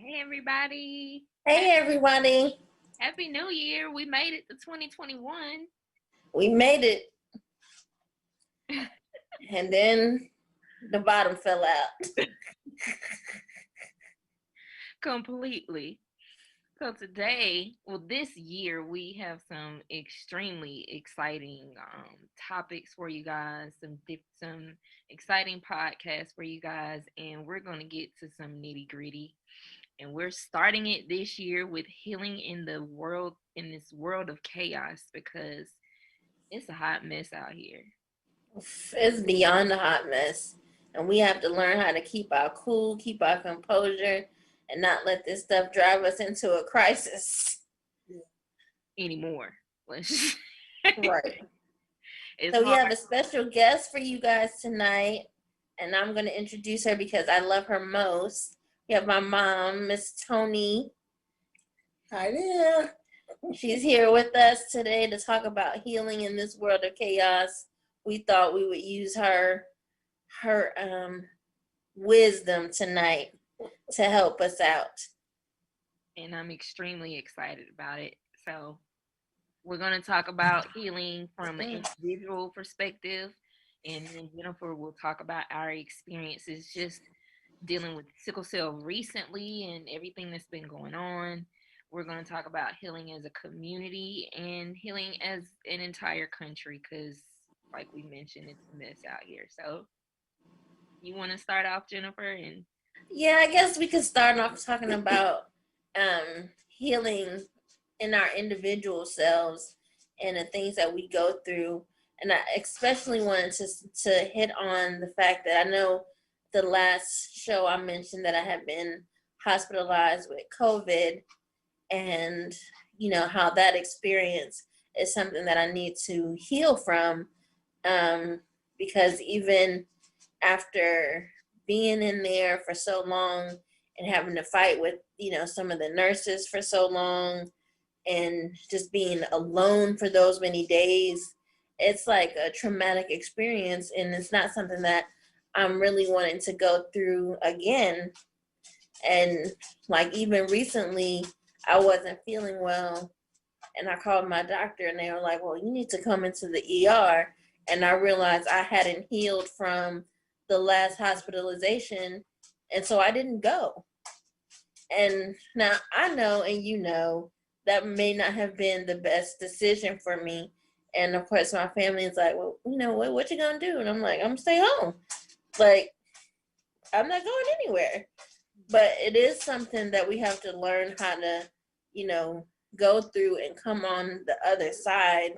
Hey everybody. Hey everybody, Happy New Year. We made it to 2021. we made it, and then the bottom fell out. Completely. So today, this year we have some extremely exciting topics for you guys, some exciting podcasts for you guys, and we're going to get to some nitty-gritty. And we're starting it this year with healing in this world of chaos because it's a hot mess out here. It's beyond a hot mess, and we have to learn how to keep our cool, keep our composure, and not let this stuff drive us into a crisis. Anymore. Right. It's So we hard. have a special guest for you guys tonight, and I'm going to introduce her because I love her most. We have my mom, Miss Tony. Hi there. She's here with us today to talk about healing in this world of chaos. We thought we would use her wisdom tonight to help us out. And I'm extremely excited about it. So, we're going to talk about healing from an individual perspective. And then Jennifer will talk about our experiences just dealing with sickle cell recently and everything that's been going on. We're going to talk about healing as a community and healing as an entire country because, like we mentioned, it's a mess out here. So, you want to start off, Jennifer? And Yeah, I guess we could start off talking about healing in our individual selves and the things that we go through. And I especially wanted to hit on the fact that I know the last show I mentioned that I had been hospitalized with COVID, and how that experience is something that I need to heal from, because even after being in there for so long and having to fight with some of the nurses for so long and just being alone for those many days, it's like a traumatic experience, and it's not something that I'm really wanting to go through again. And like even recently, I wasn't feeling well, and I called my doctor, and they were like, "Well, you need to come into the ER." And I realized I hadn't healed from the last hospitalization, and so I didn't go. And now I know, and that may not have been the best decision for me. And of course, my family is like, "Well, what you gonna do?" And I'm like, "I'm gonna stay home. Like, I'm not going anywhere." But it is something that we have to learn how to, you know, go through and come on the other side.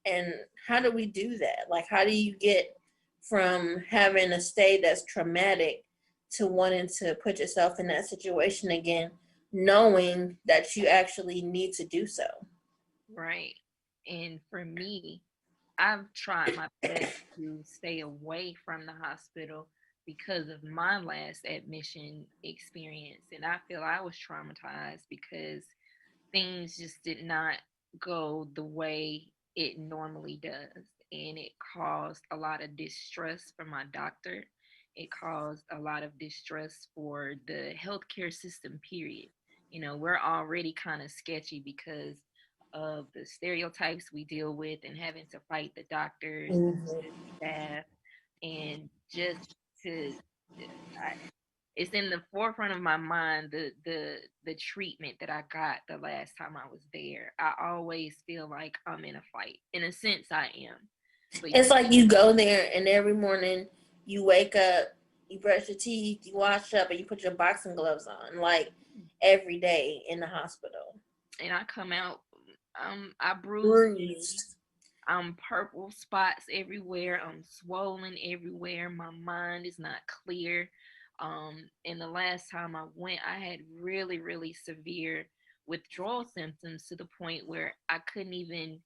And how do we do that? Like, how do you get from having a stay that's traumatic to wanting to put yourself in that situation again, knowing that you actually need to do so? right. And for me, I've tried my best to stay away from the hospital because of my last admission experience. And I feel I was traumatized because things just did not go the way it normally does. And it caused a lot of distress for my doctor. It caused a lot of distress for the healthcare system, period. We're already kind of sketchy because of the stereotypes we deal with and having to fight the doctors, the staff, and just to I, it's in the forefront of my mind the treatment that I got the last time I was there. I always feel like I'm in a fight. In a sense, I am. But It's like you go there and every morning you wake up, you brush your teeth, you wash up, and you put your boxing gloves on, like every day in the hospital. and I come out, I bruise. Bruised. I'm purple spots everywhere. I'm swollen everywhere. My mind is not clear. And the last time I went, I had really, really severe withdrawal symptoms to the point where I couldn't even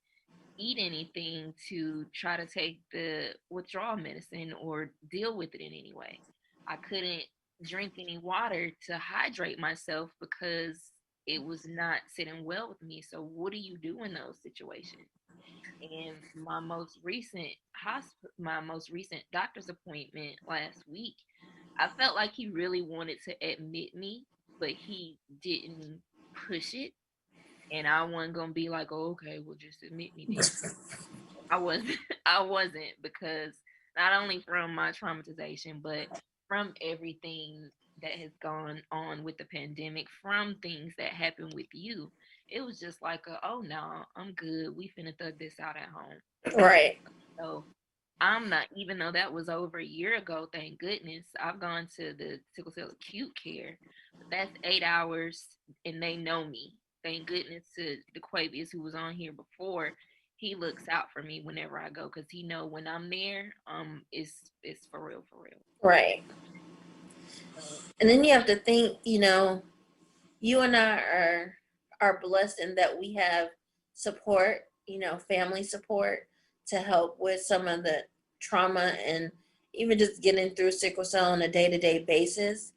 eat anything to try to take the withdrawal medicine or deal with it in any way. I couldn't drink any water to hydrate myself because it was not sitting well with me. So, what do you do in those situations? And my most recent doctor's appointment last week, I felt like he really wanted to admit me but he didn't push it. And I wasn't gonna be like, oh, okay, well, just admit me then. I wasn't. I wasn't, because not only from my traumatization, but from everything that has gone on with the pandemic, from things that happened with you. It was just like, oh no, I'm good. We finna thug this out at home. Right. So I'm not, even though that was over a year ago, thank goodness, I've gone to the sickle cell acute care, but that's 8 hours and they know me. Thank goodness to the Quavius who was on here before. He looks out for me whenever I go because he know when I'm there, it's for real, for real. Right. So, And then you have to think, you and I are blessed in that we have support, family support to help with some of the trauma and even just getting through sickle cell on a day-to-day basis.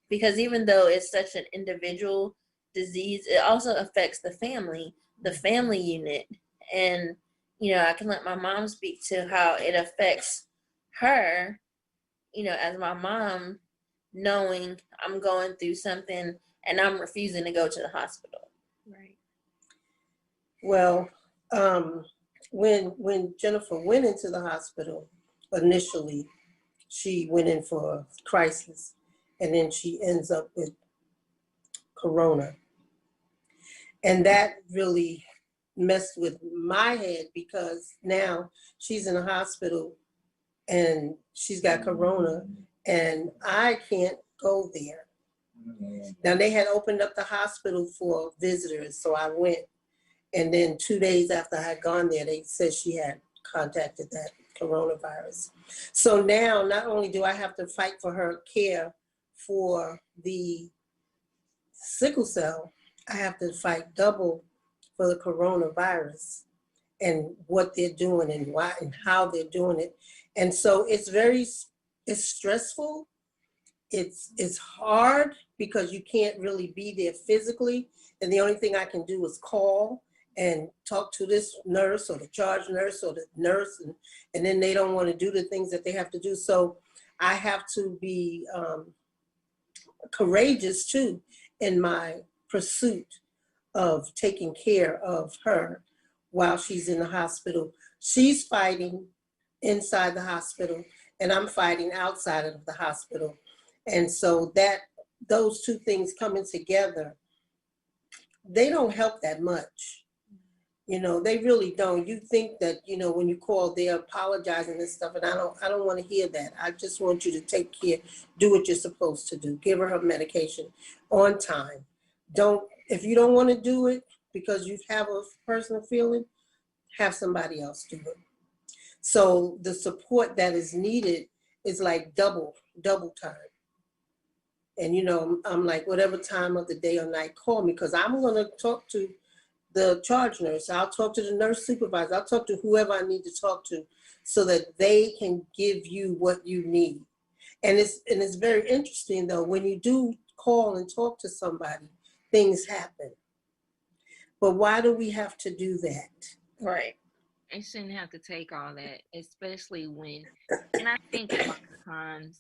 Because even though it's such an individual disease, it also affects the family unit. And, I can let my mom speak to how it affects her, as my mom, knowing I'm going through something and I'm refusing to go to the hospital. right. Well, um, when Jennifer went into the hospital initially, she went in for a crisis, and then she ends up with corona, and that really messed with my head because now she's in a hospital and she's got corona, and I can't go there. Now they had opened up the hospital for visitors, so I went. And then 2 days after I had gone there, they said she had contacted that coronavirus. So now not only do I have to fight for her care for the sickle cell, I have to fight double for the coronavirus and what they're doing and why and how they're doing it. And so it's stressful. It's hard because you can't really be there physically. And the only thing I can do is call and talk to this nurse or the charge nurse or the nurse, and then they don't want to do the things that they have to do. So I have to be courageous too in my pursuit of taking care of her while she's in the hospital. She's fighting inside the hospital, and I'm fighting outside of the hospital. And so those two things coming together, they don't help that much. They really don't. You think that, when you call, they're apologizing and stuff, and I don't want to hear that. I just want you to take care, do what you're supposed to do. Give her medication on time. If you don't want to do it because you have a personal feeling, have somebody else do it. So the support that is needed is like double time. And I'm like, whatever time of the day or night, call me, because I'm going to talk to the charge nurse. I'll talk to the nurse supervisor. I'll talk to whoever I need to talk to so that they can give you what you need. And it's very interesting though, when you do call and talk to somebody, things happen. But why do we have to do that? Right. It shouldn't have to take all that, especially when, and I think a lot of times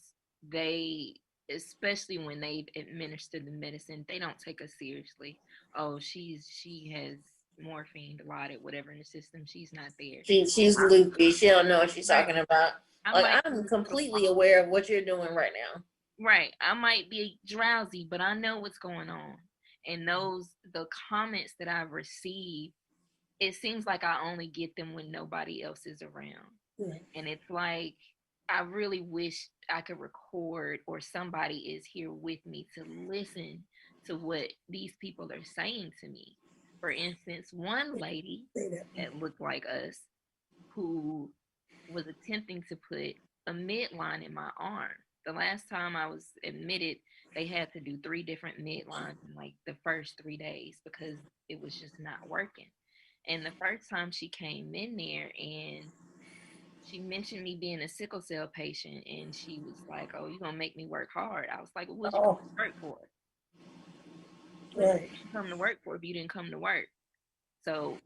they, especially when they administer the medicine, they don't take us seriously. Oh, she has morphine, Dilaudid, whatever in the system. She's not there. She's I, loopy. She don't know what she's right. talking about. I Like, might I'm be completely aware of what you're doing right now. right. I might be drowsy, but I know what's going on. And the comments that I've received, it seems like I only get them when nobody else is around. Right. And it's like, I really wish I could record or somebody is here with me to listen to what these people are saying to me. For instance, one lady that looked like us who was attempting to put a midline in my arm. The last time I was admitted, they had to do 3 different midlines in like the first 3 days because it was just not working. And the first time she came in there and she mentioned me being a sickle cell patient, and she was like, "Oh, you're gonna make me work hard." I was like, "Well, what you come Oh, to work for? What right. you come to work for if you didn't come to work?" So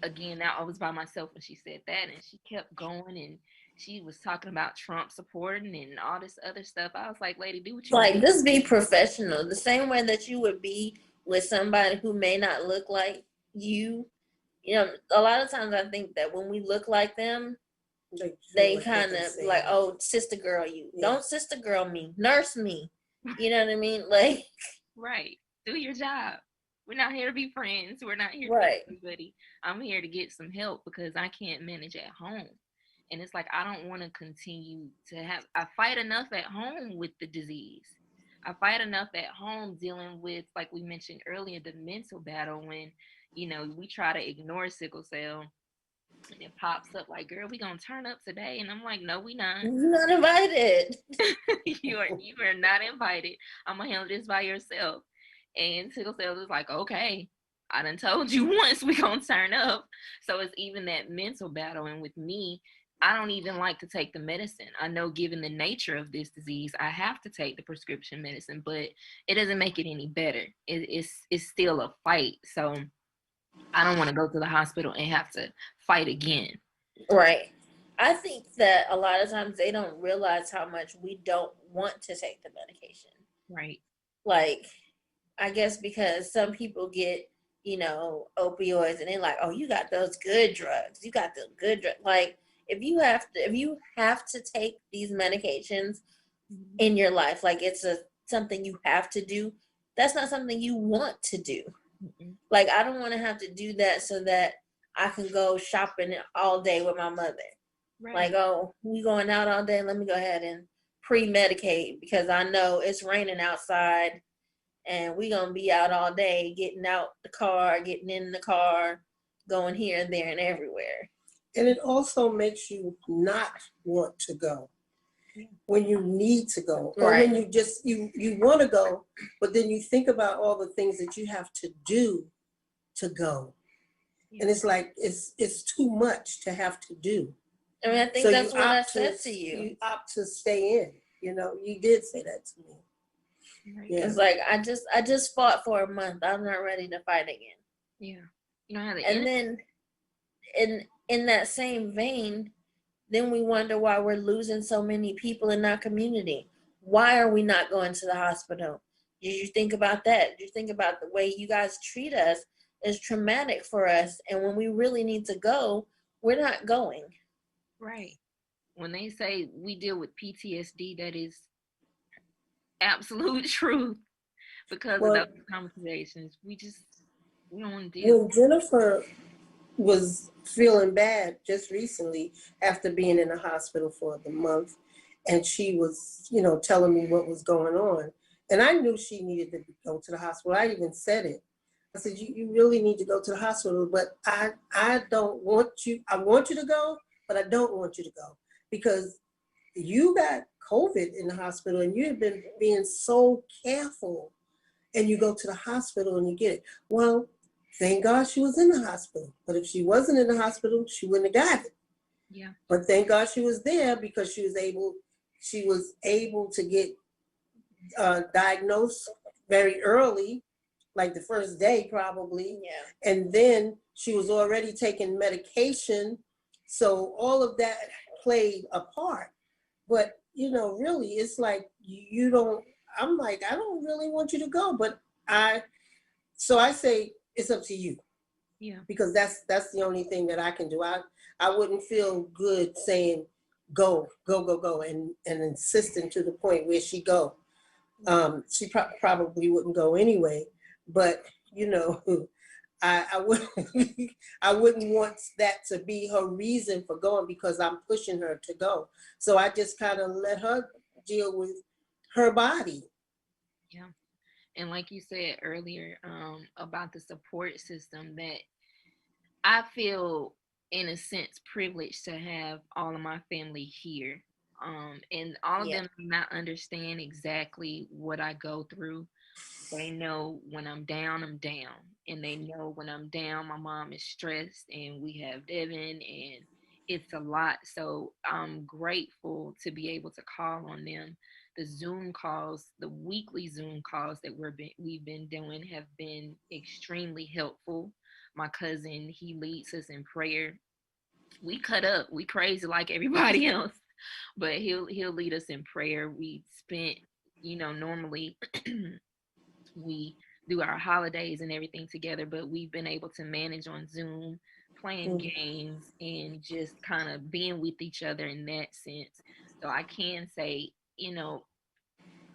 again, now I was by myself when she said that, and she kept going, She was talking about Trump supporting and all this other stuff. I was like, lady, do what you Like, need. just be professional. The same way that you would be with somebody who may not look like you. You know, a lot of times I think that when we look like them, they kind of like, oh, sister girl you. Yeah. Don't sister girl me. Nurse me. You know what I mean? Like, right. Do your job. We're not here to be friends. We're not here to right. be everybody. I'm here to get some help because I can't manage at home. And it's like I don't want to continue to have I fight enough at home with the disease. I fight enough at home dealing with, like we mentioned earlier, the mental battle when, we try to ignore sickle cell and it pops up like, girl, we gonna turn up today. And I'm like, no, we not. You're not invited. You are not invited. I'm gonna handle this by yourself. And sickle cell is like, okay, I done told you once we gonna turn up. So it's even that mental battle. And with me, I don't even like to take the medicine. I know given the nature of this disease, I have to take the prescription medicine, but it doesn't make it any better. It's still a fight. So I don't want to go to the hospital and have to fight again. Right. I think that a lot of times they don't realize how much we don't want to take the medication. Right. Like, I guess because some people get, opioids and they're like, oh, you got those good drugs. You got the good drugs. Like, if you have to take these medications in your life, like it's something you have to do, that's not something you want to do. Like, I don't want to have to do that so that I can go shopping all day with my mother. Right. Like, oh, we going out all day. Let me go ahead and pre-medicate because I know it's raining outside and we going to be out all day getting out the car, getting in the car, going here and there and everywhere. And it also makes you not want to go when you need to go. Or right. When you just, you want to go, but then you think about all the things that you have to do to go. And it's like, it's too much to have to do. I mean, I think so that's what I said to you. You opt to stay in. You did say that to me. Right. Yeah. It's like I just fought for a month. I'm not ready to fight again. Yeah. You know how to and then in that same vein, then we wonder why we're losing so many people in our community. Why are we not going to the hospital? Did you think about that? Did you think about the way you guys treat us is traumatic for us, and when we really need to go, we're not going. Right. When they say we deal with PTSD, that is absolute truth because of those conversations. We don't want to deal. When Jennifer was feeling bad just recently after being in the hospital for the month, and she was, telling me what was going on, and I knew she needed to go to the hospital. I even said it. I said, you really need to go to the hospital, but I don't want you. I want you to go, but I don't want you to go because you got COVID in the hospital and you have been being so careful, and you go to the hospital and you get it. Well, thank God she was in the hospital. But if she wasn't in the hospital, she wouldn't have got it. Yeah. But thank God she was there because she was able to get diagnosed very early, like the first day probably. Yeah. And then she was already taking medication. So all of that played a part. But, really, it's like I'm like, I don't really want you to go. But so I say, it's up to you. Yeah. Because that's the only thing that I can do. I wouldn't feel good saying, go, and insisting to the point where she go. She probably wouldn't go anyway. But, I wouldn't I wouldn't want that to be her reason for going because I'm pushing her to go. So I just kind of let her deal with her body. Yeah. And like you said earlier, about the support system, that I feel in a sense privileged to have all of my family here. And all of them do not understand exactly what I go through. They know when I'm down, and they know when I'm down, my mom is stressed, and we have Devin, and it's a lot. So I'm grateful to be able to call on them. The Zoom calls, the weekly Zoom calls that we've been doing have been extremely helpful. My cousin, he leads us in prayer we cut up. We crazy like everybody else. But he'll lead us in prayer. We spent, normally we do our holidays and everything together, but we've been able to manage on Zoom, playing Mhm. games and just kind of being with each other in that sense. So I can say,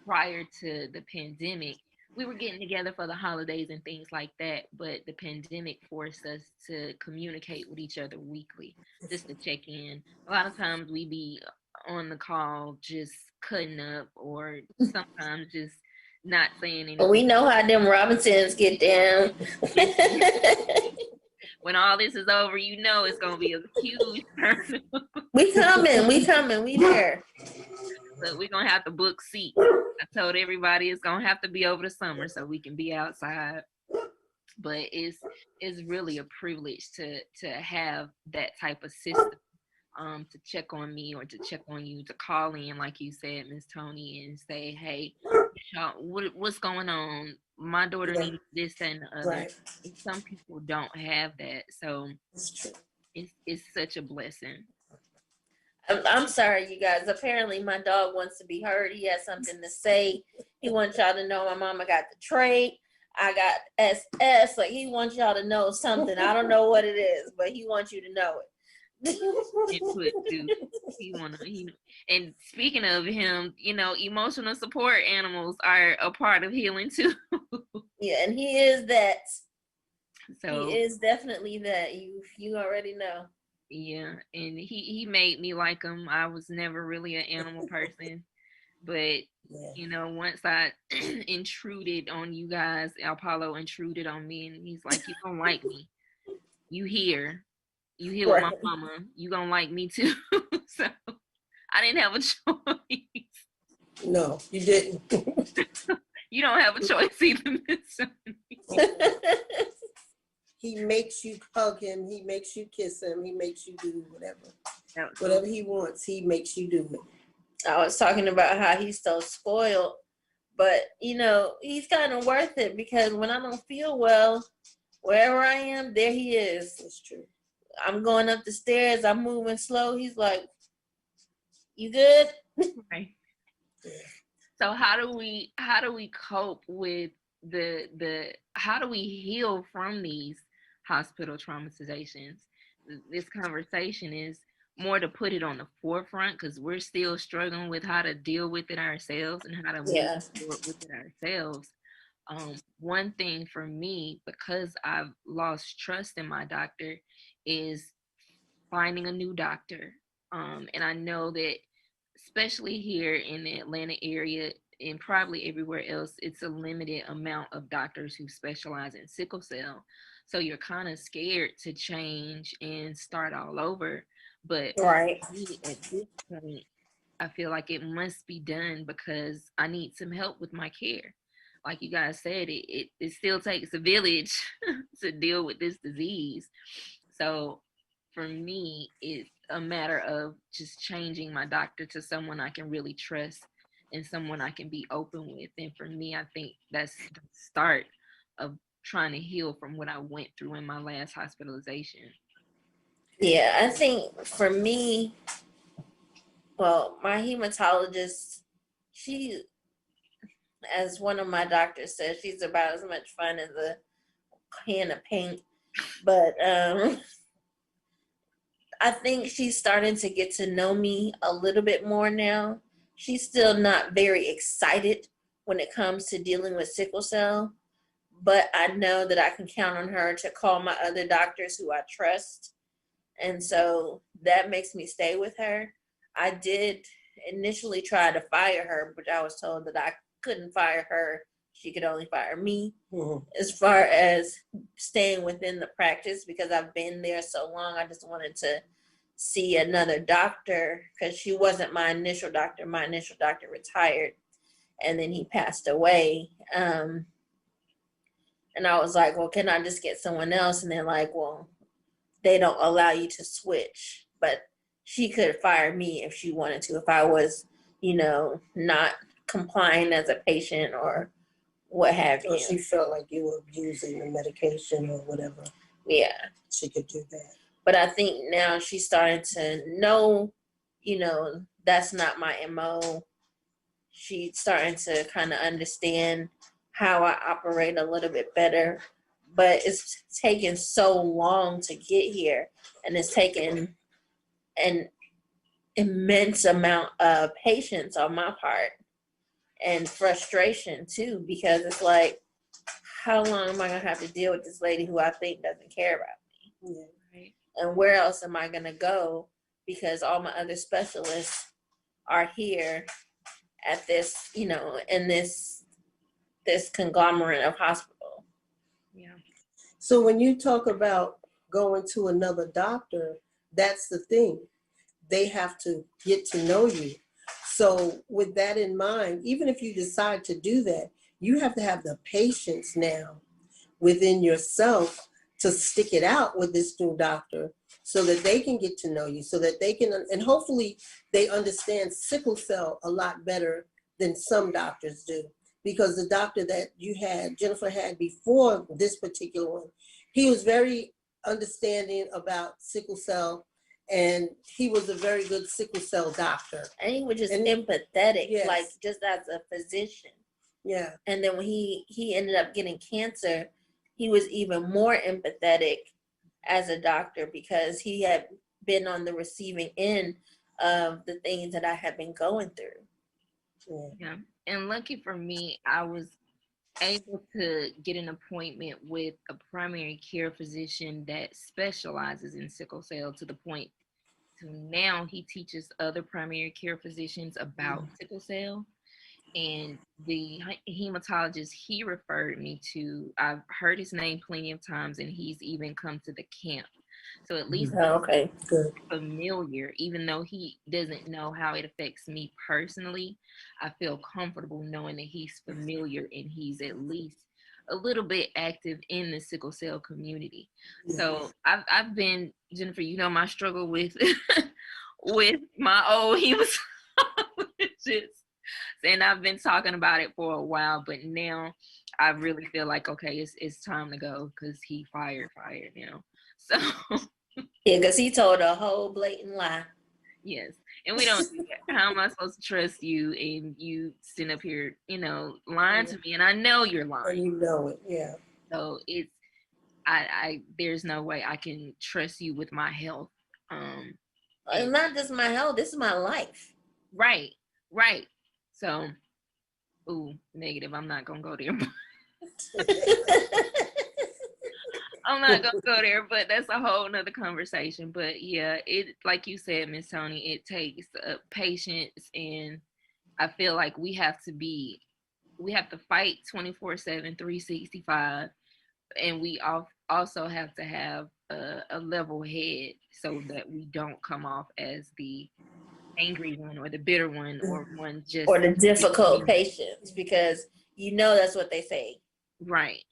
prior to the pandemic, we were getting together for the holidays and things like that, but the pandemic forced us to communicate with each other weekly, just to check in. A lot of times we be on the call just cutting up, or sometimes just not saying We anything. know how them Robinsons get down. When all this is over, it's gonna be a huge turn. We coming, we there. But we're gonna have to book seats. I told everybody it's gonna have to be over the summer so we can be outside. But it's really a privilege to have that type of system, to check on me or to check on you, to call in like you said, Miss Tony, and say, hey, what's going on? My daughter Yeah. needs this, that, and the other. Right. And some people don't have that, so It's true. it's such a blessing. I'm sorry, you guys. Apparently, my dog wants to be heard. He has something to say. He wants y'all to know my mama got the trait. I got SS. Like, he wants y'all to know something. I don't know what it is, but he wants you to know it. Input too. And speaking of him, emotional support animals are a part of healing too. Yeah, and he is that. So He is definitely that. You already know. yeah, and he made me like him. I was never really an animal person, but Yeah. once I intruded on you guys, Apollo intruded on me, and he's like, "You don't like me. You here? You here with Right. my mama? You gonna like me too?" So I didn't have a choice. No, you didn't. You don't have a choice either, Miss Sunny. He makes you hug him. He makes you kiss him. He makes you do whatever. So Whatever he wants, he makes you do it. I was talking about how he's so spoiled, but he's kind of worth it because when I don't feel well, wherever I am, there he is. It's true. I'm going up the stairs. I'm moving slow. He's like, "You good?" right. Yeah. So how do we cope with the how do we heal from these hospital traumatizations? This conversation is more to put it on the forefront because we're still struggling with how to deal with it ourselves and how to move Yeah. forward with it ourselves. One thing for me, because I've lost trust in my doctor, is finding a new doctor. And I know that, especially here in the Atlanta area and probably everywhere else, it's a limited amount of doctors who specialize in sickle cell. So you're kind of scared to change and start all over. But Right. me at this point, I feel like it must be done because I need some help with my care. Like you guys said, it still takes a village to deal with this disease. So for me, it's a matter of just changing my doctor to someone I can really trust and someone I can be open with. And for me, I think that's the start of trying to heal from what I went through in my last hospitalization. Yeah, I think for me, well, my hematologist, she, as one of my doctors says, she's about as much fun as a can of paint. But I think she's starting to get to know me a little bit more now. She's still not very excited when it comes to dealing with sickle cell, but I know that I can count on her to call my other doctors who I trust. And so that makes me stay with her. I did initially try to fire her, but I was told that I couldn't fire her. She could only fire me. Mhm. As far as staying within the practice, because I've been there so long, I just wanted to see another doctor because she wasn't my initial doctor. My initial doctor retired and then he passed away. And I was like, well, can I just get someone else? And they're like, well, they don't allow you to switch, but she could fire me if she wanted to, if I was, not complying as a patient or what have Or you. she felt like you were abusing the medication or whatever. Yeah. She could do that. But I think now she's starting to know, that's not my MO. She's starting to kind of understand how I operate a little bit better. But it's taken so long to get here, and it's taken an immense amount of patience on my part and frustration too, because it's like, how long am I gonna have to deal with this lady who I think doesn't care about me? Yeah. Right. And where else am I gonna go? Because all my other specialists are here at this, in this conglomerate of hospital. Yeah. So when you talk about going to another doctor, that's the thing. They have to get to know you. So with that in mind, even if you decide to do that, you have to have the patience now within yourself to stick it out with this new doctor so that they can get to know you, so that they can, and hopefully they understand sickle cell a lot better than some doctors do. Because the doctor that Jennifer had before this particular one, he was very understanding about sickle cell, and he was a very good sickle cell doctor. And he was just empathetic, yes. Like just as a physician. Yeah. And then when he ended up getting cancer, he was even more empathetic as a doctor because he had been on the receiving end of the things that I had been going through. Yeah. And lucky for me, I was able to get an appointment with a primary care physician that specializes in sickle cell, to the point to now he teaches other primary care physicians about sickle cell. And the hematologist he referred me to, I've heard his name plenty of times, and he's even come to the camp. So at least okay, good. Familiar, even though he doesn't know how it affects me personally. I feel comfortable knowing that he's familiar and he's at least a little bit active in the sickle cell community. So I've been, Jennifer, my struggle with with my old hematologist, and I've been talking about it for a while, but now I really feel like, okay, it's time to go because he fired now. So yeah, because he told a whole blatant lie. yes, and we don't do that. How am I supposed to trust you and you sitting up here, lying to me, and I know you're lying. And you know it, yeah. So it's I there's no way I can trust you with my health. It's not just my health, this is my life. Right. So, negative. I'm not gonna go there. I'm not gonna go there, but that's a whole nother conversation. But yeah, it, like you said, Miss Tony, it takes patience, and I feel like we have to fight 24/7, 365, and we also have to have a level head so that we don't come off as the angry one or the bitter one or one just or the difficult patients, because that's what they say. Right.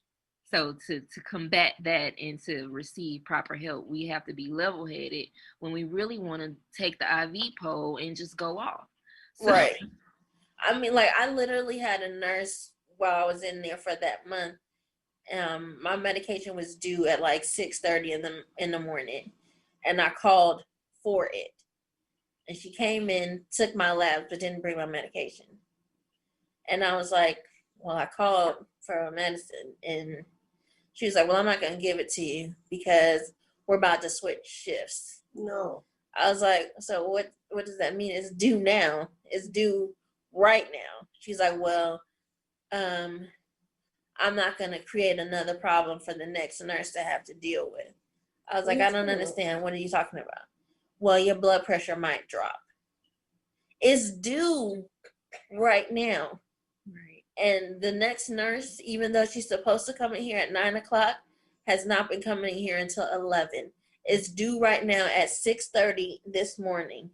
So to combat that and to receive proper help, we have to be level headed when we really want to take the IV pole and just go off. So, right. I mean, like, I literally had a nurse while I was in there for that month. My medication was due at like 6:30 in the morning, and I called for it. And she came in, took my labs, but didn't bring my medication. And I was like, well, I called for medicine, and she was like, well, I'm not going to give it to you because we're about to switch shifts. No. I was like, so what does that mean? It's due now. It's due right now. She's like, well, I'm not going to create another problem for the next nurse to have to deal with. I was like, I don't understand. What are you talking about? Well, your blood pressure might drop. It's due right now. right. And the next nurse, even though she's supposed to come in here at 9:00, has not been coming in here until 11. It's due right now at 6:30 this morning.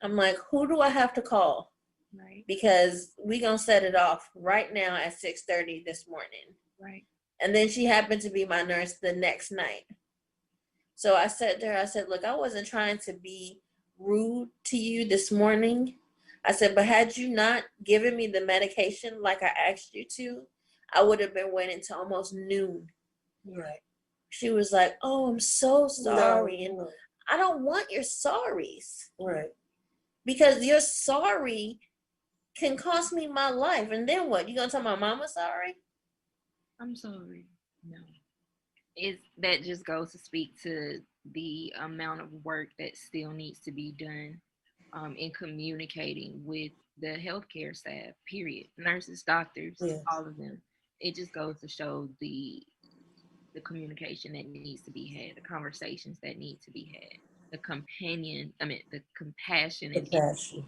I'm like, who do I have to call? Right. Because we gonna set it off right now at 6:30 this morning. Right. And then she happened to be my nurse the next night. So I said to her, I said, look, I wasn't trying to be rude to you this morning. I said, but had you not given me the medication like I asked you to, I would have been waiting till almost noon. Right. she was like, "Oh, I'm so sorry," and No. I don't want your sorries, Right. because your sorry can cost me my life, and then what? You gonna tell my mama sorry? I'm sorry. No. It's that just goes to speak to the amount of work that still needs to be done in communicating with the healthcare staff, period. Nurses, doctors, Yes. all of them. It just goes to show the communication that needs to be had, the conversations that need to be had, the compassion and Compassion.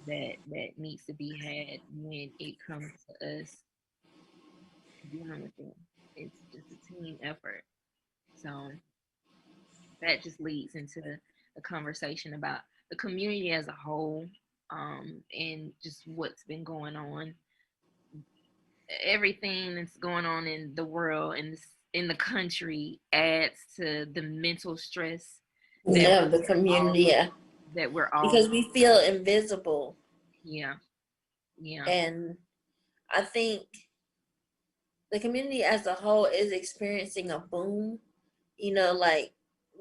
that needs to be had when it comes to us dealing with them. It's just a team effort. So that just leads into the conversation about the community as a whole, and just what's been going on, everything that's going on in the world and in the country adds to the mental stress that Yeah, the community, all yeah, that we're all because we feel invisible, yeah, yeah, and I think the community as a whole is experiencing a boom. You know, like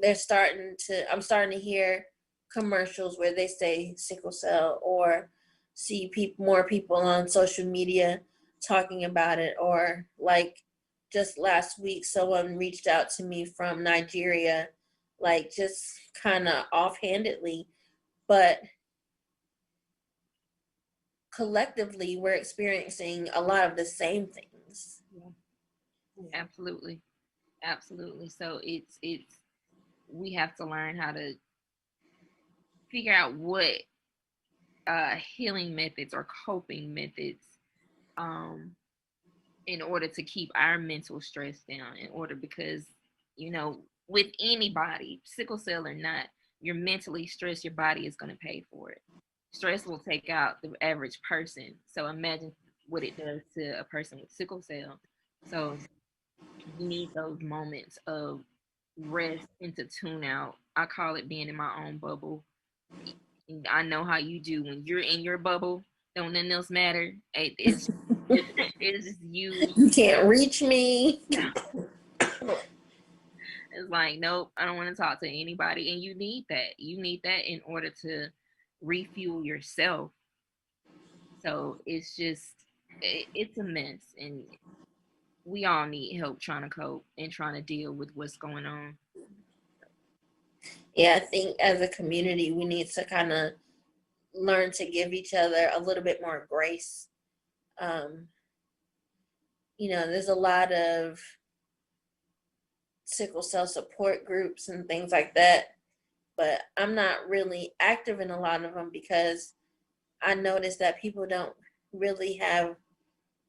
I'm starting to hear commercials where they say sickle cell, or see more people on social media talking about it, or like just last week someone reached out to me from Nigeria, like just kind of offhandedly, but collectively we're experiencing a lot of the same things. yeah, absolutely, absolutely. So it's we have to learn how to figure out what healing methods or coping methods, um, in order to keep our mental stress down, in order, because with anybody, sickle cell or not, you're mentally stressed, your body is going to pay for it. Stress will take out the average person, so imagine what it does to a person with sickle cell. So you need those moments of rest and to tune out. I call it being in my own bubble. I know how you do when you're in your bubble. Don't nothing else matter. It's it's just you. You can't reach me. It's like, nope, I don't want to talk to anybody. And you need that. You need that in order to refuel yourself. So it's a mess, and we all need help trying to cope and trying to deal with what's going on. Yeah, I think as a community we need to kind of learn to give each other a little bit more grace. um there's a lot of sickle cell support groups and things like that, but I'm not really active in a lot of them because I notice that people don't really have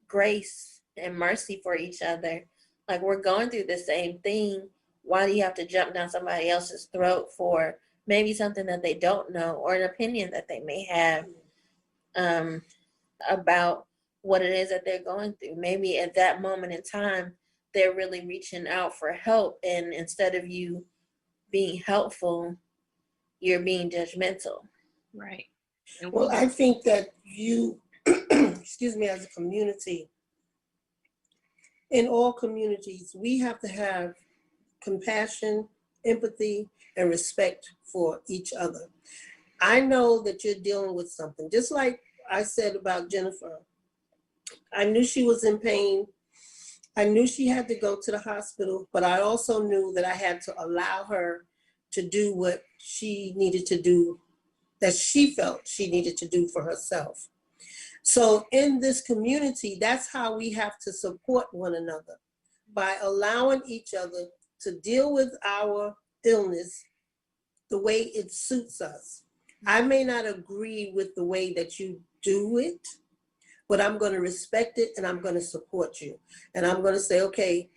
grace and mercy for each other. Like, we're going through the same thing. Why do you have to jump down somebody else's throat for maybe something that they don't know, or an opinion that they may have um, about what it is that they're going through? Maybe at that moment in time, they're really reaching out for help, and instead of you being helpful, you're being judgmental. Right. And Well, we I think that you, excuse me, as a community, in all communities, we have to have compassion, empathy, and respect for each other. I know that you're dealing with something, just like I said about Jennifer. I knew she was in pain. I knew she had to go to the hospital, but I also knew that I had to allow her to do what she needed to do, that she felt she needed to do for herself. So in this community, that's how we have to support one another, by allowing each other to deal with our illness the way it suits us. I may not agree with the way that you do it, but I'm going to respect it and I'm going to support you. And I'm going to say, okay,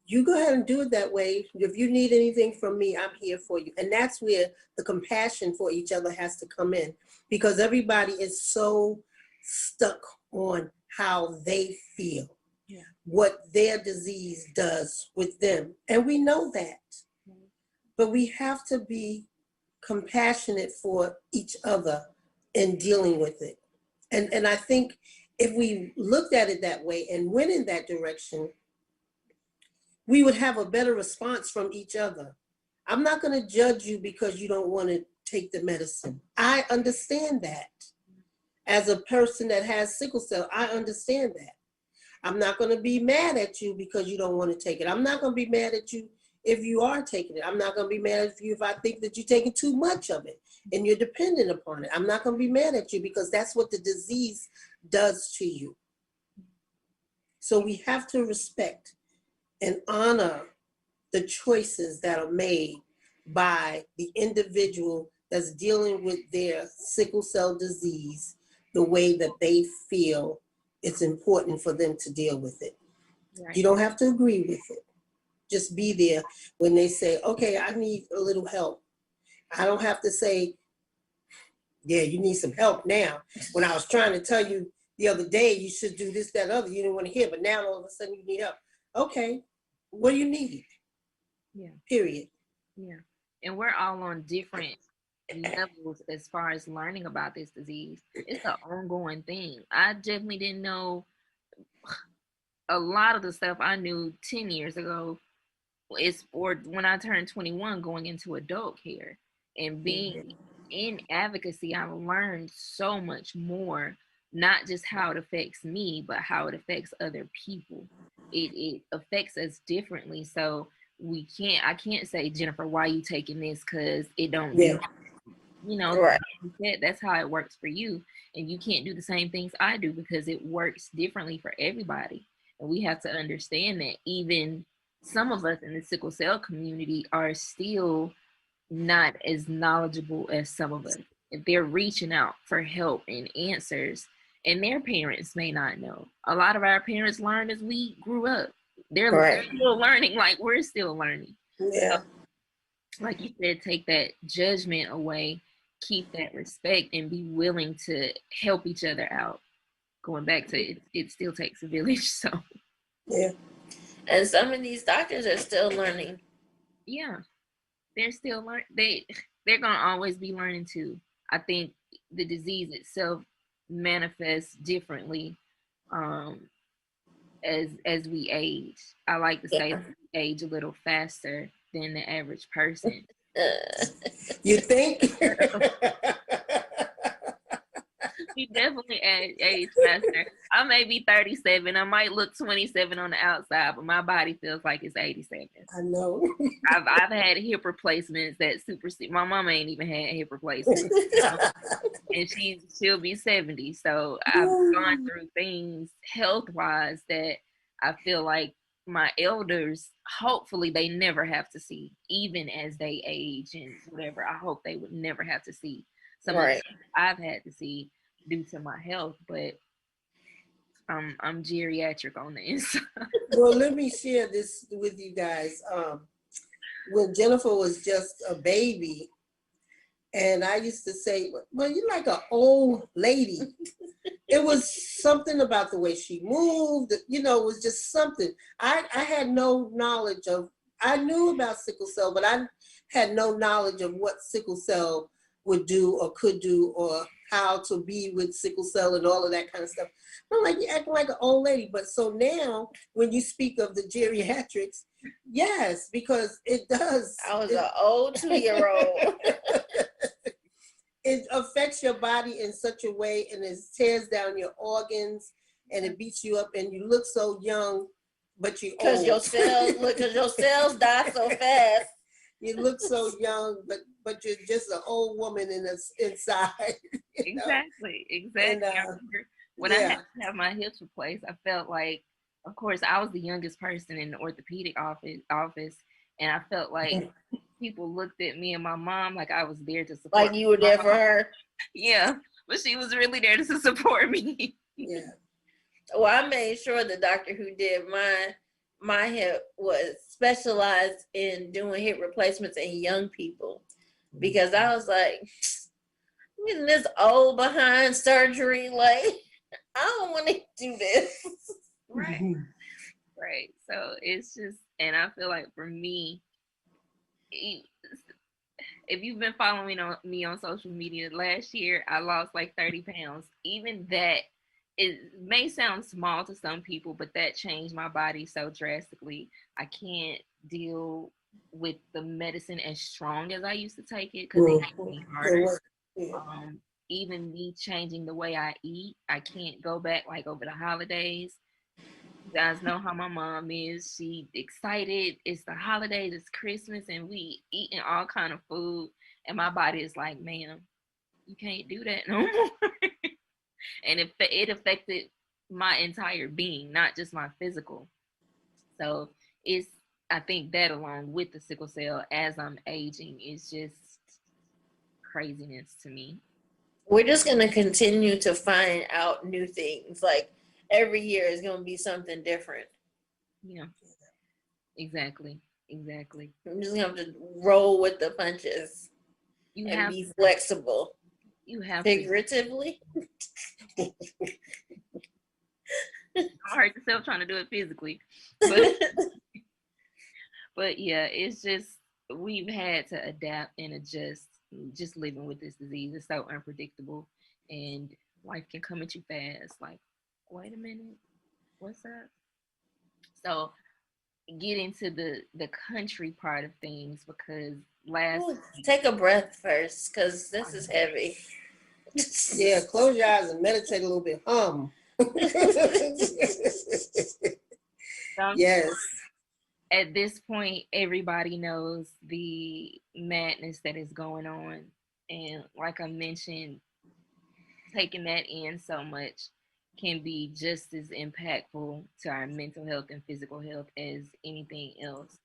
you go ahead and do it that way. If you need anything from me, I'm here for you. And that's where the compassion for each other has to come in, because everybody is so stuck on how they feel, yeah. what their disease does with them. And we know that, but we have to be compassionate for each other in dealing with it. And I think if we looked at it that way and went in that direction, we would have a better response from each other. I'm not going to judge you because you don't want to take the medicine. I understand that. As a person that has sickle cell, I understand that. I'm not going to be mad at you because you don't want to take it. I'm not going to be mad at you if you are taking it. I'm not going to be mad at you if I think that you're taking too much of it and you're dependent upon it. I'm not going to be mad at you because that's what the disease does to you. So we have to respect and honor the choices that are made by the individual that's dealing with their sickle cell disease the way that they feel it's important for them to deal with it. Right. You don't have to agree with it. Just be there when they say, okay, I need a little help. I don't have to say, yeah, you need some help now. When I was trying to tell you the other day, you should do this, that, other, you didn't want to hear, but now all of a sudden you need help. Okay, what do you need? Yeah. Period. Yeah. And we're all on different levels as far as learning about this disease. It's an ongoing thing. I definitely didn't know a lot of the stuff I knew 10 years ago. It's or when I turned 21 going into adult care and being in advocacy, I've learned so much more, not just how it affects me, but how it affects other people. It affects us differently. So I can't say, Jennifer, why are you taking this? Because it don't do, Right. that's how it works for you. And you can't do the same things I do because it works differently for everybody. And we have to understand that even some of us in the sickle cell community are still not as knowledgeable as some of us. If they're reaching out for help and answers, and their parents may not know. A lot of our parents learned as we grew up. They're still learning like we're still learning. Yeah. So, like you said, take that judgment away, keep that respect, and be willing to help each other out. Going back to it still takes a village. So yeah. And some of these doctors are still learning. Yeah, they're still learning. They're gonna always be learning too. I think the disease itself manifests differently as we age. I like to say we age a little faster than the average person. You think? We definitely age faster. I may be 37. I might look 27 on the outside, but my body feels like it's 87. I know. I've had hip replacements that supersede. My mama ain't even had hip replacements, and she'll be 70. So I've gone through things health wise that I feel like my elders, hopefully they never have to see, even as they age and whatever. I hope they would never have to see some of the things I've had to see due to my health, but I'm geriatric on the inside. Well, let me share this with you guys. When Jennifer was just a baby, and I used to say, well, you're like an old lady. It was something about the way she moved, it was just something. I had no knowledge of, I knew about sickle cell, but I had no knowledge of what sickle cell would do or could do or how to be with sickle cell and all of that kind of stuff. I'm like, you're acting like an old lady. But so now when you speak of the geriatrics, yes, because it does. I was an old 2-year-old. It affects your body in such a way, and it tears down your organs, and it beats you up, and you look so young, but you because your cells die so fast. You look so young, but you're just an old woman inside. Exactly. And, when I had to have my hips replaced, I felt like, of course, I was the youngest person in the orthopedic office, and I felt like people looked at me and my mom like I was there to support. Like you were there for her. Yeah, but she was really there to support me. Yeah. Well, I made sure the doctor who did my hip was specialized in doing hip replacements in young people, because I was like, I'm getting this old behind surgery, like I don't want to do this. Right. Right. So it's just, and I feel like for me, if you've been following me on social media, last year I lost like 30 pounds. Even that it may sound small to some people, but that changed my body so drastically. I can't deal with the medicine as strong as I used to take it because it hit me It harder. was, yeah. Um, Even me changing the way I eat, I can't go back like over the holidays. You guys know how my mom is. She excited. It's the holidays, it's Christmas, and we eating all kind of food. And my body is like, ma'am, you can't do that no more. And it affected my entire being, not just my physical. So it's I think that along with the sickle cell as I'm aging is just craziness to me. We're just gonna continue to find out new things. Like every year is gonna be something different. Yeah, exactly, exactly. I'm just gonna have to roll with the punches You and have be to. flexible, You have to. figuratively. I hurt yourself trying to do it physically, but yeah, it's just we've had to adapt and adjust. Just living with this disease is so unpredictable, and life can come at you fast. Like, wait a minute, what's up? So, get into the country part of things because last Ooh, week, take a breath first, because this is heavy. Yeah, close your eyes and meditate a little bit. um, Yes. at this point, everybody knows the madness that is going on, and like I mentioned, taking that in so much can be just as impactful to our mental health and physical health as anything else.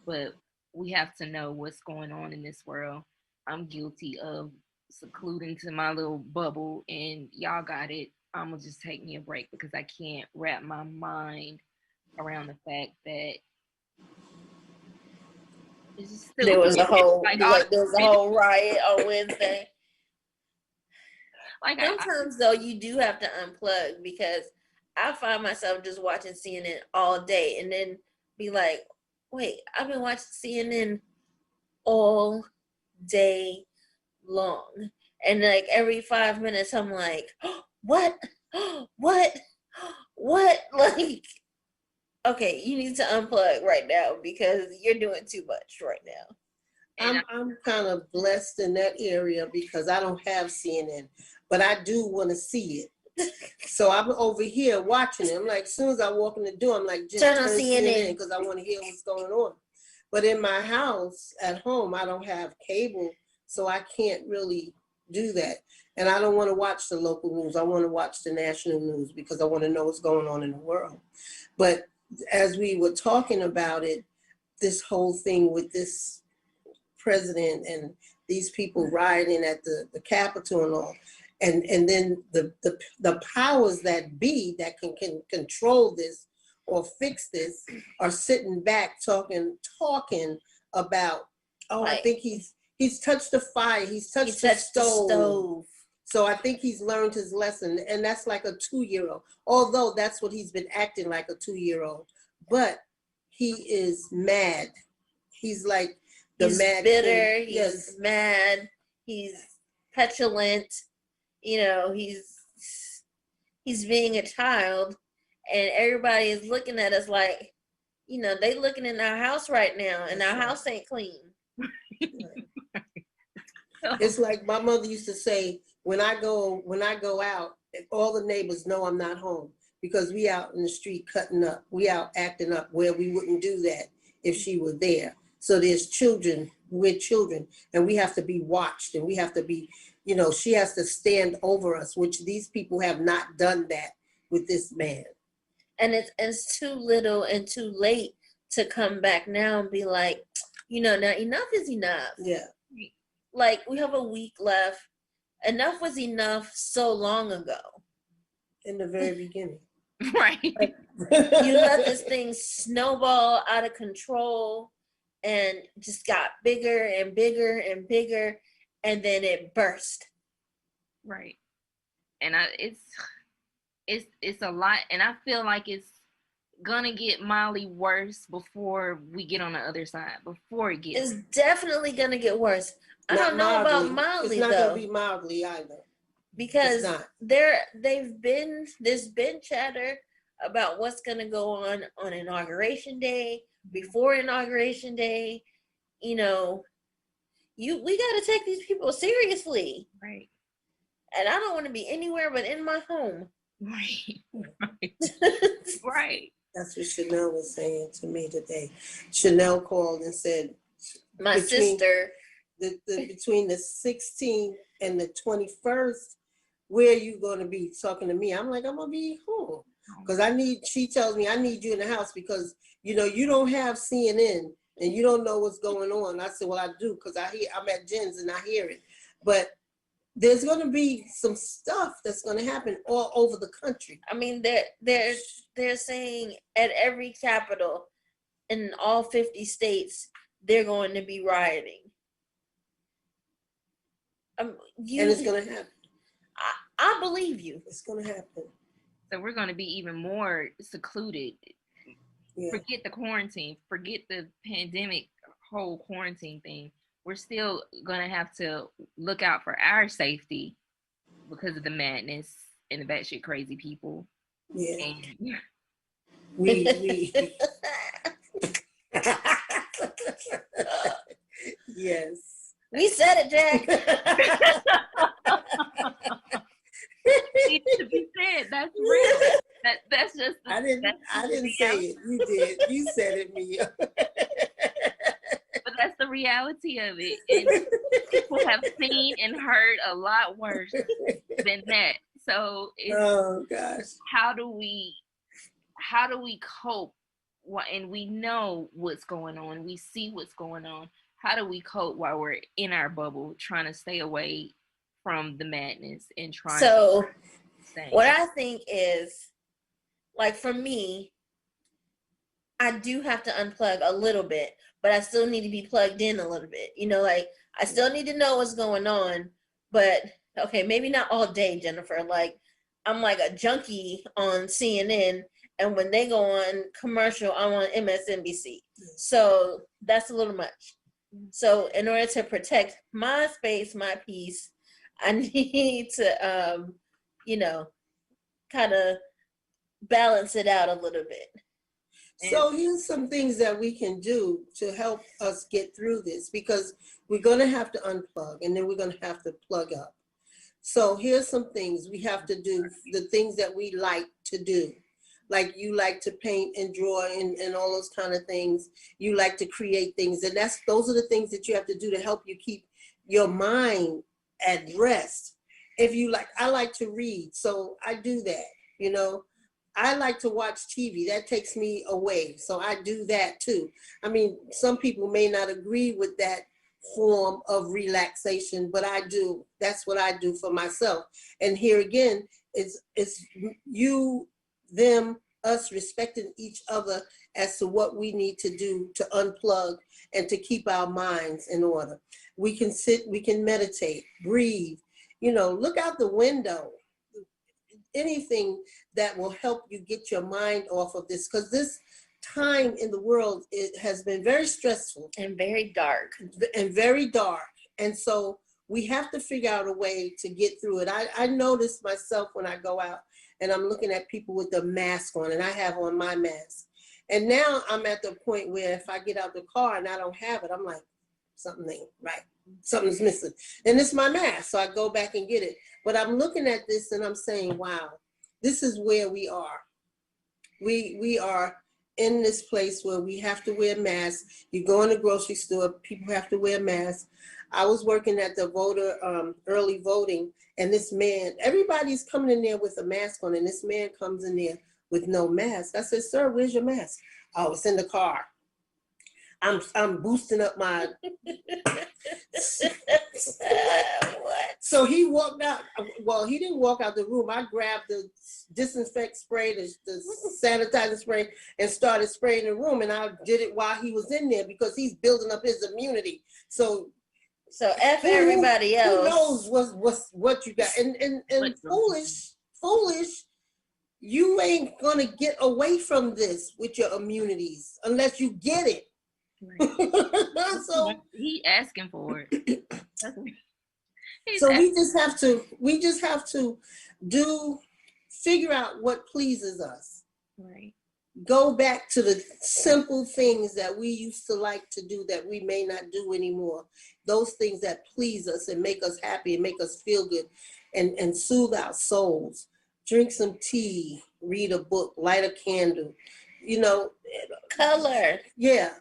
But we have to know what's going on in this world. I'm guilty of secluding to my little bubble, and y'all got it. I'm gonna just take me a break because I can't wrap my mind around the fact that it's just There stupid. was a whole Like all the there was a stupidity. whole riot on Wednesday. Like Sometimes though, you do have to unplug, because I find myself just watching CNN all day and then be like, wait, I've been watching CNN all day long. And like every 5 minutes I'm like, oh, what? What? What? Like, okay, you need to unplug right now because you're doing too much right now. and I'm kind of blessed in that area because I don't have CNN, but I do want to see it. So I'm over here watching it. I'm like, as soon as I walk in the door, I'm like, just Turn on turn CNN CNN. because I want to hear what's going on. But in my house at home, I don't have cable, so I can't really do that. And I don't want to watch the local news. I want to watch the national news because I want to know what's going on in the world. But as we were talking about it, this whole thing with this president and these people rioting at the Capitol and all. And then the powers that be that can control this or fix this are sitting back talking about, oh, I Like, think he's touched the fire, he's he touched the touched the stove. stove. So I think he's learned his lesson, and that's like a 2-year-old. Although that's what he's been acting like, a 2-year-old, but he is mad. He's like the He's mad bitter. king. He's Yes, mad. He's petulant. You know, he's being a child, and everybody is looking at us like, you know, they looking in our house right now, and That's our right. house ain't clean. It's like my mother used to say, when I go out, all the neighbors know I'm not home because we out in the street cutting up, we out acting up where we wouldn't do that if she were there. So there's children, we're children, and we have to be watched, and we have to be, she has to stand over us, which these people have not done that with this man. And it's too little and too late to come back now and be like, you know, now enough is enough. Yeah. Like, we have a week left. Enough was enough so long ago. In the very beginning. right. You let this thing snowball out of control and just got bigger and bigger and bigger, and then it burst. Right. And it's a lot, and I feel like it's gonna get mildly worse before we get on the other side. Before it gets, It's definitely gonna get worse. I Not don't know about mildly. mildly It's not though. gonna be mildly either. because there's been chatter about what's going to go on inauguration day, before inauguration day. You know, we got to take these people seriously, right? And I don't want to be anywhere but in my home. Right. Right. That's what Chanel was saying to me today. Chanel called and said, my sister, between the 16th and the 21st, where are you going to be talking to me? I'm like, I'm going to be home. Because she tells me I need you in the house because, you know, you don't have CNN and you don't know what's going on. I said, well, I do because I'm at Jen's and I hear it. But there's going to be some stuff that's going to happen all over the country. I mean, they're saying at every capital in all 50 states, they're going to be rioting. And it's going to happen. I believe you. It's going to happen. So we're going to be even more secluded. Yeah. Forget the quarantine. Forget the pandemic whole quarantine thing. We're still going to have to look out for our safety because of the madness and the batshit crazy people. Yeah. And we yes. We said it, Jack. Needs to be said. That's real. That's just. I didn't say it. You did. You said it, Mia. But that's the reality of it. And people have seen and heard a lot worse than that. So oh gosh, how do we cope? And we know what's going on. We see what's going on. How do we cope while we're in our bubble, trying to stay away from the madness and trying? So, what I think is, like for me, I do have to unplug a little bit, but I still need to be plugged in a little bit. You know, like I still need to know what's going on, but okay, maybe not all day, Jennifer. Like I'm like a junkie on CNN, and when they go on commercial, I'm on MSNBC. So that's a little much. So in order to protect my space, my peace, I need to, you know, kind of balance it out a little bit. So here's some things that we can do to help us get through this, because we're going to have to unplug and then we're going to have to plug up. So here's some things we have to do, the things that we like to do. Like you like to paint and draw and all those kind of things. You like to create things. And those are the things that you have to do to help you keep your mind at rest. I like to read, so I do that, you know. I like to watch TV. That takes me away. So I do that too. I mean, some people may not agree with that form of relaxation, but I do. That's what I do for myself. And here again, it's you, them, us respecting each other as to what we need to do to unplug and to keep our minds in order. We can sit, we can meditate, breathe, you know, look out the window. Anything that will help you get your mind off of this, because this time in the world, it has been very stressful and very dark and so we have to figure out a way to get through it. I notice myself when I go out and I'm looking at people with the mask on, and I have on my mask, and now I'm at the point where if I get out the car and I don't have it, I'm like, something ain't right, something's missing, and it's my mask, so I go back and get it. But I'm looking at this and I'm saying, wow, this is where we are. We are in this place where we have to wear masks. You go in the grocery store, people have to wear masks. I was working at the early voting, and this man, everybody's coming in there with a mask on, and this man comes in there with no mask. I said, sir, where's your mask? Oh, it's in the car. I'm boosting up my. What? So he walked out. Well, he didn't walk out the room. I grabbed the disinfect spray, the sanitizer spray, and started spraying the room. And I did it while he was in there because he's building up his immunity. So F everybody else. Who knows what you got? And foolish. You ain't gonna get away from this with your immunities unless you get it. Right. So he asking for it. So we just have to figure out what pleases us. Right. Go back to the simple things that we used to like to do that we may not do anymore. Those things that please us and make us happy and make us feel good and soothe our souls. Drink some tea, read a book, light a candle, color. Yeah.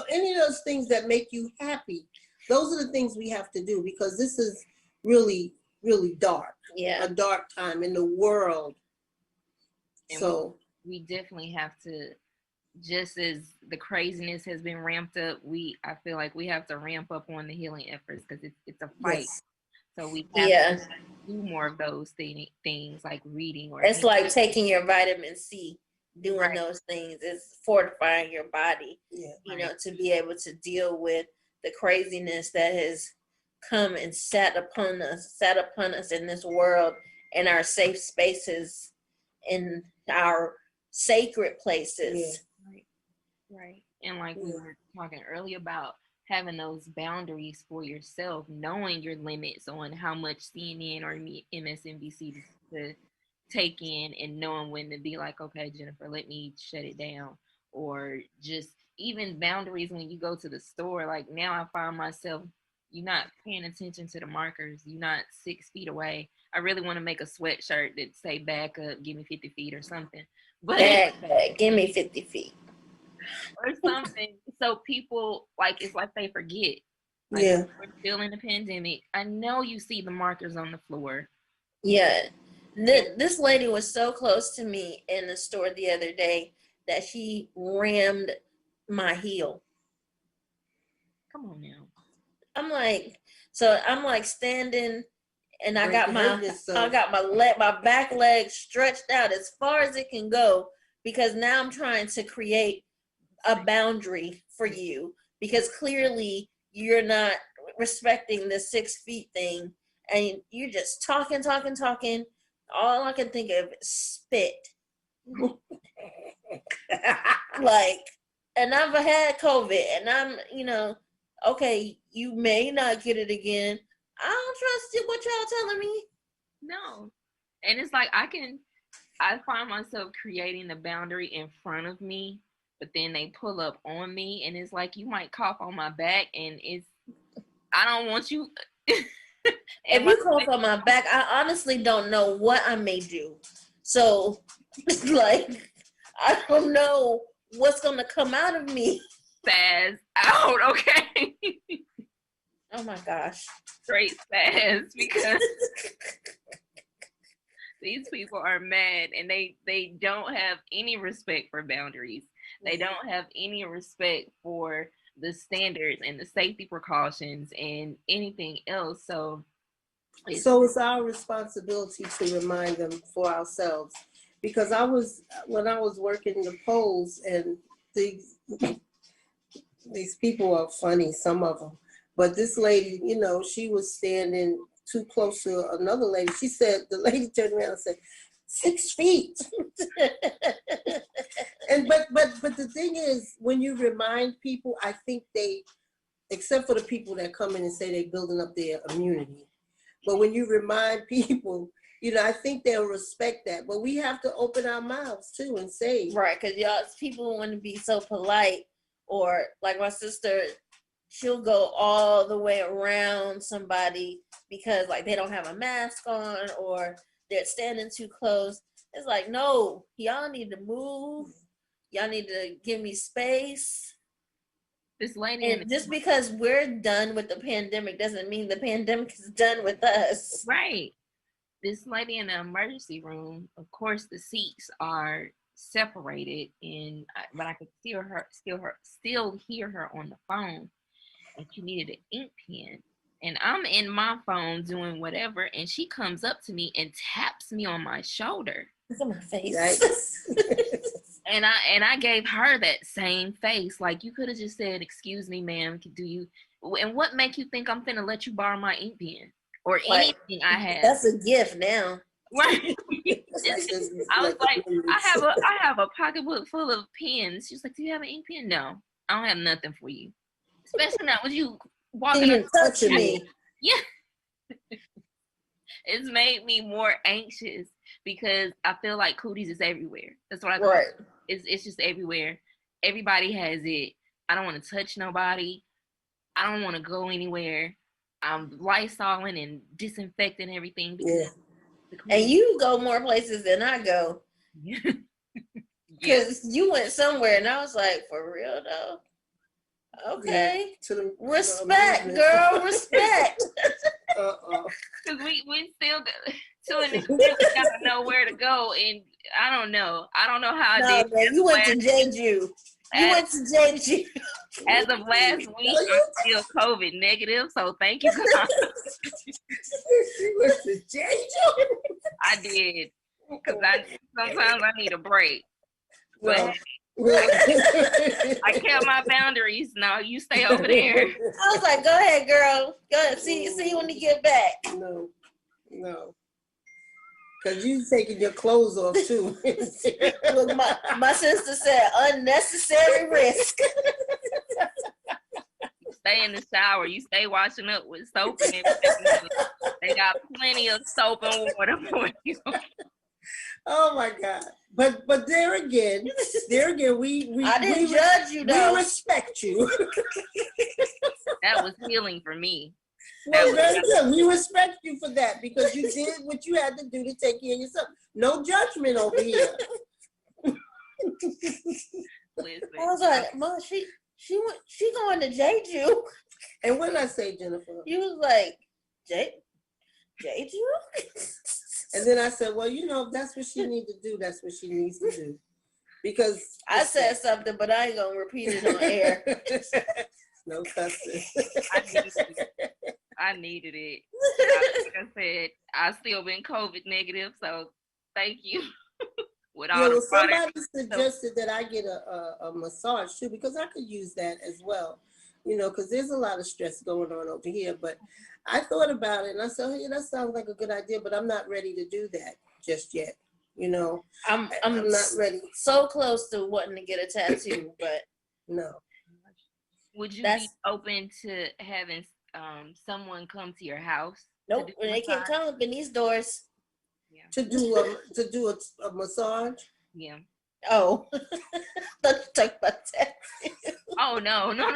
Any of those things that make you happy. Those are the things we have to do because this is really, really dark. Yeah. A dark time in the world. And so we definitely have to, just as the craziness has been ramped up, I feel like we have to ramp up on the healing efforts because it's a fight. Yes. So we have to do more of those things like reading or. It's like taking your vitamin C. Doing those things is fortifying your body. Yeah. To be able to deal with the craziness that has come and sat upon us in this world, in our safe spaces, in our sacred places. Yeah. Right. And like we were talking earlier about having those boundaries for yourself, knowing your limits on how much CNN or MSNBC to take in, and knowing when to be like, okay, Jennifer, let me shut it down. Or just even boundaries when you go to the store. Like now I find myself, you're not paying attention to the markers. You're not 6 feet away. I really want to make a sweatshirt that say back up, give me 50 feet or something. But back, give me 50 feet. Or something. So people, it's like they forget. Like, yeah. we're still in the pandemic. I know you see the markers on the floor. Yeah. This lady was so close to me in the store the other day that she rammed my heel. Come on now. I'm like standing, and I got my back leg stretched out as far as it can go, because now I'm trying to create a boundary for you, because clearly you're not respecting the 6 feet thing, and you're just talking. All I can think of is spit. And I've had COVID, and I'm, okay, you may not get it again. I don't trust what y'all telling me. No. And it's like I find myself creating the boundary in front of me, but then they pull up on me, and it's like, you might cough on my back, and I don't want you. If you cough on my back, I honestly don't know what I may do. So, I don't know what's going to come out of me. Spaz out, okay? Oh my gosh. Straight spaz, because these people are mad, and they don't have any respect for boundaries. They don't have any respect for the standards and the safety precautions and anything else. So it's our responsibility to remind them for ourselves, because when I was working the polls, and these people are funny, some of them, but this lady, she was standing too close to another lady. She said, the lady turned around and said, 6 feet. And but the thing is, when you remind people, I think they, except for the people that come in and say they're building up their immunity, but when you remind people, I think they'll respect that. But we have to open our mouths too and say, right, because people want to be so polite, or like my sister, she'll go all the way around somebody because they don't have a mask on, or they're standing too close. It's like, no, y'all need to move. Y'all need to give me space. This lady, and just because we're done with the pandemic doesn't mean the pandemic is done with us. Right. This lady in the emergency room, of course, the seats are separated, but I could still hear her on the phone, and she needed an ink pen. And I'm in my phone doing whatever, and she comes up to me and taps me on my shoulder. Look at my face. And I gave her that same face. Like, you could have just said, "Excuse me, ma'am, and what make you think I'm finna let you borrow my ink pen or anything I have?" That's a gift now. Right. I was like, I have a pocketbook full of pens. She was like, "Do you have an ink pen?" No, I don't have nothing for you. Especially not with you walking up touching me. Yeah. it's made me more anxious because I feel like cooties is everywhere. That's what I Right. thought. It's just everywhere. Everybody has it. I don't want to touch nobody. I don't want to go anywhere. I'm lysoling and disinfecting everything because the And cooties. you go more places than I go. Yeah. Because you went somewhere and I was like, for real though? Okay. Respect, girl. Respect. Because we still to an extent we gotta know where to go, and I don't know. I don't know how I No, did. man, you went to Jeju. You went to Jeju. As of last week, I'm still COVID negative, so thank you, God. She went to Jeju. I did because sometimes I need a break. Well, I kept my boundaries. No, you stay over there. I was like, go ahead, girl. Go ahead. See you when you get back. No. Because you taking your clothes off too. Look, my sister said unnecessary risk. You stay in the shower. You stay washing up with soap and everything. They got plenty of soap and water for you. Oh my God. But there again, we I didn't judge you though. We respect you. That was healing for me. Well, very good. We respect you for that because you did what you had to do to take care of yourself. No judgment over here. Listen, I was like, Mom, she going to Jeju. And what did I say, Jennifer? You was like, Jeju? And then I said, well, if that's what she needs to do, that's what she needs to do. Because I said something, but I ain't going to repeat it on air. No cussing. I needed it. Like I said, I've still been COVID negative, so thank you. With all the somebody suggested that I get a massage too, because I could use that as well. Because there's a lot of stress going on over here. But I thought about it and I said, hey, that sounds like a good idea, but I'm not ready to do that just yet. I'm not ready. So close to wanting to get a tattoo, but no. Would you be open to having someone come to your house? Nope, they can't come up in these doors. Yeah. To do a massage. Yeah. Oh, let's talk about that. Oh no. No,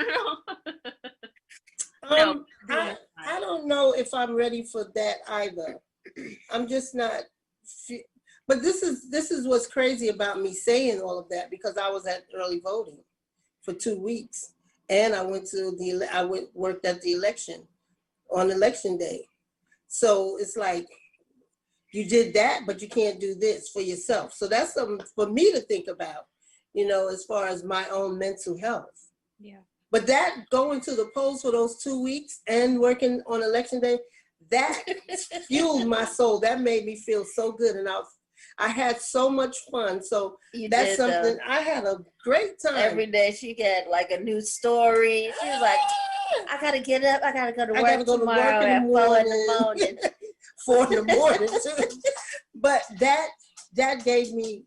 I don't know if I'm ready for that either. I'm just not. But this is what's crazy about me saying all of that, because I was at early voting for 2 weeks, and I worked at the election on election day. So it's like, you did that, but you can't do this for yourself. So that's something for me to think about, as far as my own mental health. Yeah. But that going to the polls for those 2 weeks and working on election day, that fueled my soul. That made me feel so good. And I had so much fun. So that's something, I had a great time. Every day she got like a new story. She was like, I got to get up. I got to go to work tomorrow at 4 in the morning. 4 in the morning too. But that gave me,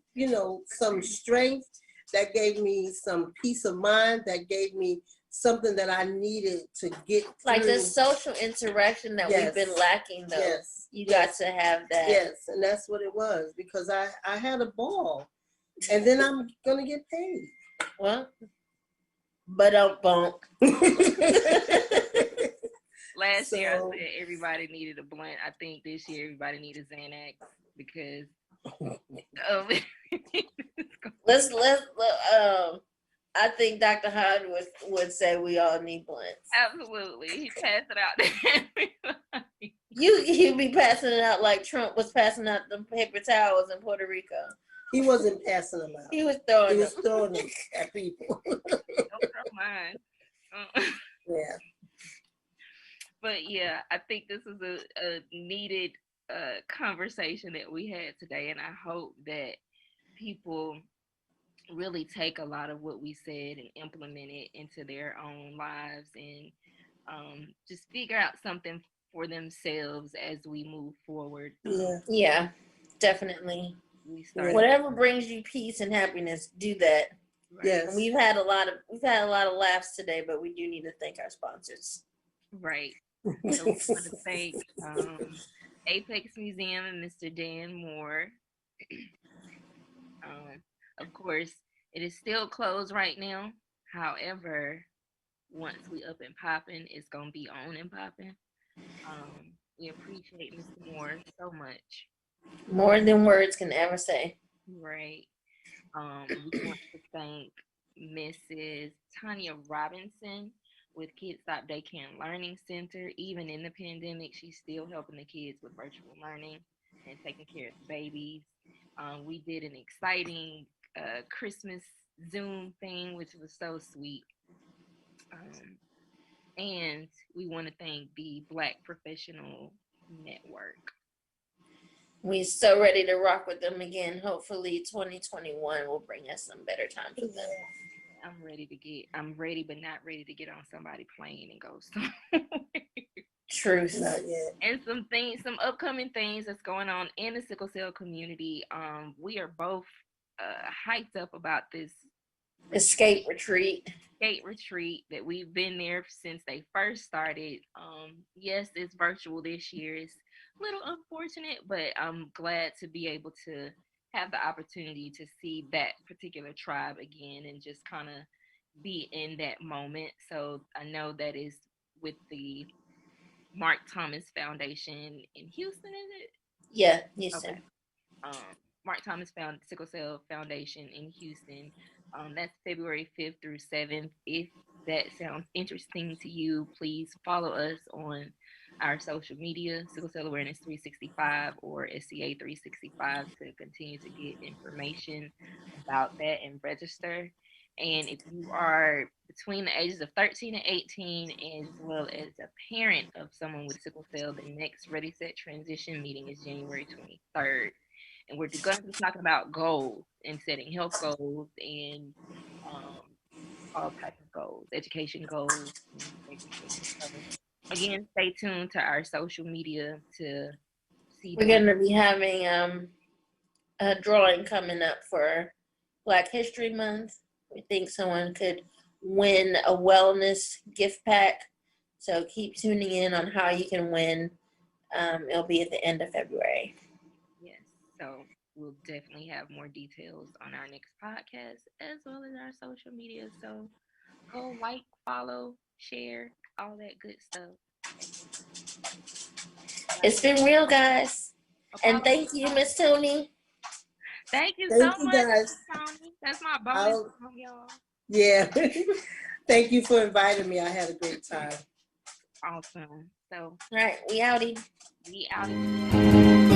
some strength. That gave me some peace of mind. That gave me something that I needed to get like through. The social interaction that we've been lacking, though. Yes. You got to have that. Yes, and that's what it was, because I had a ball, and then I'm gonna get paid. Well, but don't bonk. Last year I said everybody needed a blunt. I think this year everybody needs a Xanax because let's I think Dr. Hod would say we all need blunts. Absolutely. He passed it out to everybody. You be passing it out like Trump was passing out the paper towels in Puerto Rico. He wasn't passing them out. He was throwing them at people. Don't throw mine. Yeah. But yeah, I think this is a needed conversation that we had today, and I hope that people really take a lot of what we said and implement it into their own lives, and just figure out something for themselves as we move forward. Yeah, definitely. Whatever brings you peace and happiness, do that. Right. Yes. And we've had a lot of laughs today, but we do need to thank our sponsors. Right. So we want to thank Apex Museum and Mr. Dan Moore. Of course, it is still closed right now. However, once we up and popping, it's gonna be on and popping. We appreciate Mr. Moore so much. More than words can ever say. Right. We want to thank Mrs. Tanya Robinson with Kids Stop Daycare and Learning Center. Even in the pandemic, she's still helping the kids with virtual learning and taking care of the babies. We did an exciting Christmas Zoom thing, which was so sweet. Um, and we want to thank the Black Professional Network. We so ready to rock with them again. Hopefully 2021 will bring us some better times with them. I'm ready but not ready to get on somebody plane and go somewhere. Truth. Not yet. And some upcoming things that's going on in the sickle cell community. We are both hyped up about this Escape retreat that we've been there since they first started. Yes, it's virtual this year. It's a little unfortunate, but I'm glad to be able to have the opportunity to see that particular tribe again and just kind of be in that moment. So I know that is with the Mark Thomas Foundation in Houston, is it? Yeah, Houston. Okay. Mark Thomas Sickle Cell Foundation in Houston. That's February 5th through 7th. If that sounds interesting to you, please follow us on our social media, Sickle Cell Awareness 365 or SCA 365, to continue to get information about that and register. And if you are between the ages of 13 and 18, as well as a parent of someone with sickle cell, the next Ready Set Transition meeting is January 23rd. And we're going to be talking about goals and setting health goals and all types of goals, education goals, and everything. So, again, stay tuned to our social media to see. We're going to be having a drawing coming up for Black History Month. We think someone could win a wellness gift pack. So keep tuning in on how you can win. It'll be at the end of February. Yes. So we'll definitely have more details on our next podcast as well as our social media. So go like, follow, share, all that good stuff. It's been real, guys. And thank you, Miss Tony. Thank you so much, guys. Tony. That's my bonus song, y'all. Yeah. Thank you for inviting me. I had a great time. Awesome. So, all right, we outie. We outie.